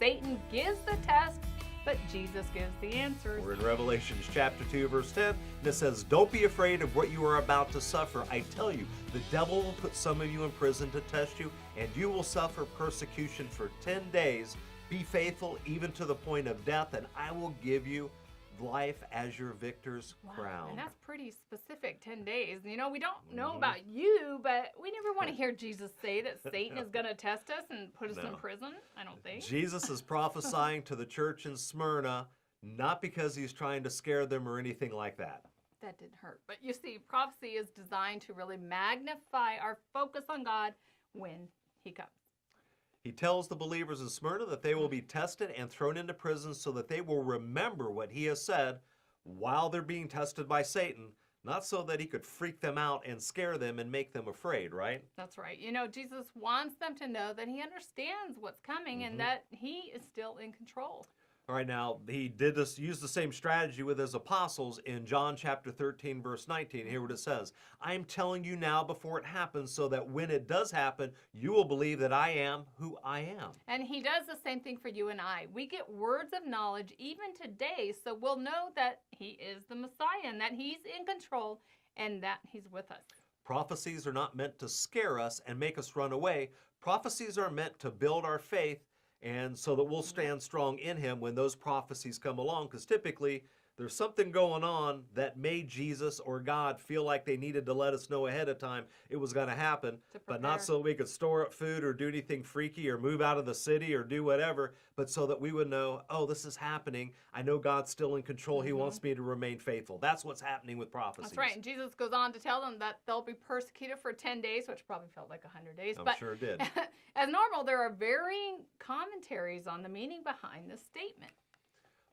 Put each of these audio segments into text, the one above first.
Satan gives the test, but Jesus gives the answers. We're in Revelation chapter 2, verse 10, and it says, "Don't be afraid of what you are about to suffer. I tell you, the devil will put some of you in prison to test you, and you will suffer persecution for 10 days. Be faithful even to the point of death, and I will give you life as your victor's crown." And that's pretty specific, 10 days. You know, we don't know about you, but we never want to hear Jesus say that Satan is going to test us and put us in prison, I don't think. Jesus is prophesying to the church in Smyrna, not because he's trying to scare them or anything like that. That didn't hurt. But you see, prophecy is designed to really magnify our focus on God when he comes. He tells the believers in Smyrna that they will be tested and thrown into prison so that they will remember what he has said while they're being tested by Satan, not so that he could freak them out and scare them and make them afraid, right? That's right. You know, Jesus wants them to know that he understands what's coming and that he is still in control. All right, now, he did use the same strategy with his apostles in John chapter 13, verse 19. Hear what it says. "I am telling you now before it happens, so that when it does happen, you will believe that I am who I am." And he does the same thing for you and I. We get words of knowledge even today, so we'll know that he is the Messiah and that he's in control and that he's with us. Prophecies are not meant to scare us and make us run away. Prophecies are meant to build our faith, and so that we'll stand strong in him when those prophecies come along, because typically there's something going on that made Jesus or God feel like they needed to let us know ahead of time it was going to happen, but not so we could store up food or do anything freaky or move out of the city or do whatever, but so that we would know, oh, this is happening. I know God's still in control. He wants me to remain faithful. That's what's happening with prophecies. That's right. And Jesus goes on to tell them that they'll be persecuted for 10 days, which probably felt like 100 days. I'm but sure it did. As normal, there are varying commentaries on the meaning behind this statement.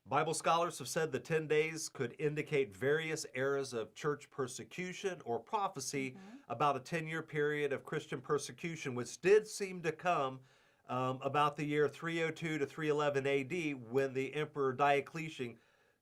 Bible scholars have said the 10 days could indicate various eras of church persecution or prophecy about a 10-year period of Christian persecution, which did seem to come about the year 302 to 311 AD when the Emperor Diocletian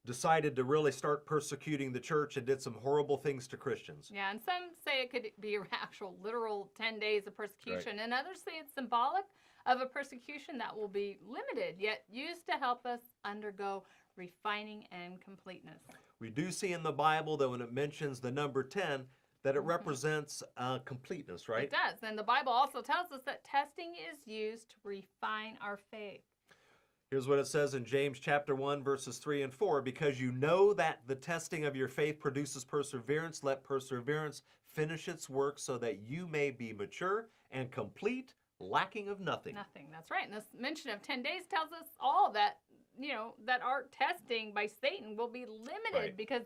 decided to really start persecuting the church and did some horrible things to Christians. Yeah, and some say it could be an actual literal 10 days of persecution, and others say it's symbolic of a persecution that will be limited, yet used to help us undergo refining and completeness. We do see in the Bible that when it mentions the number 10, that it represents completeness, right? It does, and the Bible also tells us that testing is used to refine our faith. Here's what it says in James chapter 1, verses 3 and 4. "Because you know that the testing of your faith produces perseverance, let perseverance finish its work so that you may be mature and complete, lacking of nothing." Nothing, that's right. And this mention of 10 days tells us all that, you know, that our testing by Satan will be limited because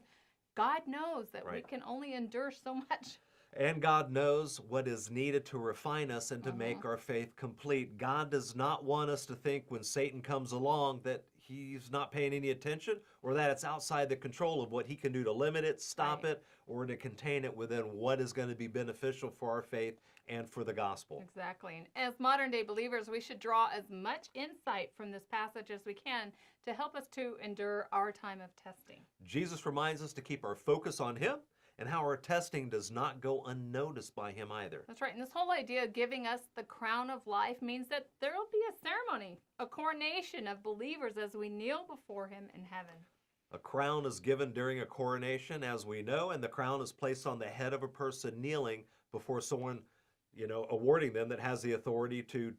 God knows that we can only endure so much. And God knows what is needed to refine us and to make our faith complete. God does not want us to think when Satan comes along that he's not paying any attention or that it's outside the control of what he can do to limit it, stop it, or to contain it within what is going to be beneficial for our faith and for the gospel. Exactly. And as modern day believers, we should draw as much insight from this passage as we can to help us to endure our time of testing. Jesus reminds us to keep our focus on him and how our testing does not go unnoticed by him either. That's right. And this whole idea of giving us the crown of life means that there will be a ceremony, a coronation of believers as we kneel before him in heaven. A crown is given during a coronation, as we know, and the crown is placed on the head of a person kneeling before someone, you know, awarding them that has the authority to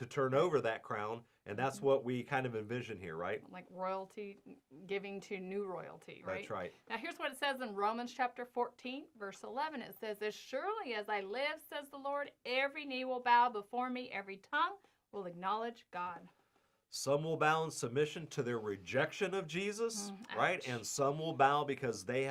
turn over that crown. And that's what we kind of envision here, right? Like royalty giving to new royalty, right? That's right. Now here's what it says in Romans chapter 14, verse 11. It says, "As surely as I live, says the Lord, every knee will bow before me, every tongue will acknowledge God." Some will bow in submission to their rejection of Jesus, right? And some will bow because he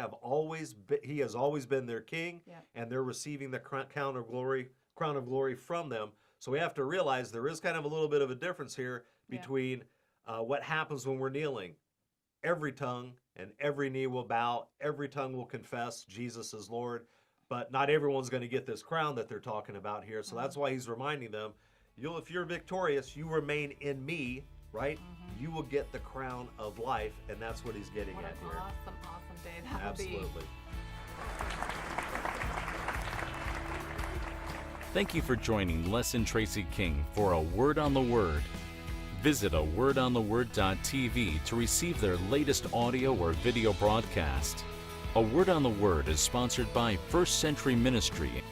has always been their king, and they're receiving the crown of glory from them. So we have to realize there is kind of a little bit of a difference here between what happens when we're kneeling. Every tongue and every knee will bow. Every tongue will confess Jesus is Lord. But not everyone's going to get this crown that they're talking about here. So that's why he's reminding them, if you're victorious, you remain in me, right? You will get the crown of life. And that's what he's getting at here. Awesome day that Absolutely. will be. Thank you for joining Les and Tracy King for A Word on the Word. Visit awordontheword.tv to receive their latest audio or video broadcast. A Word on the Word is sponsored by First Century Ministry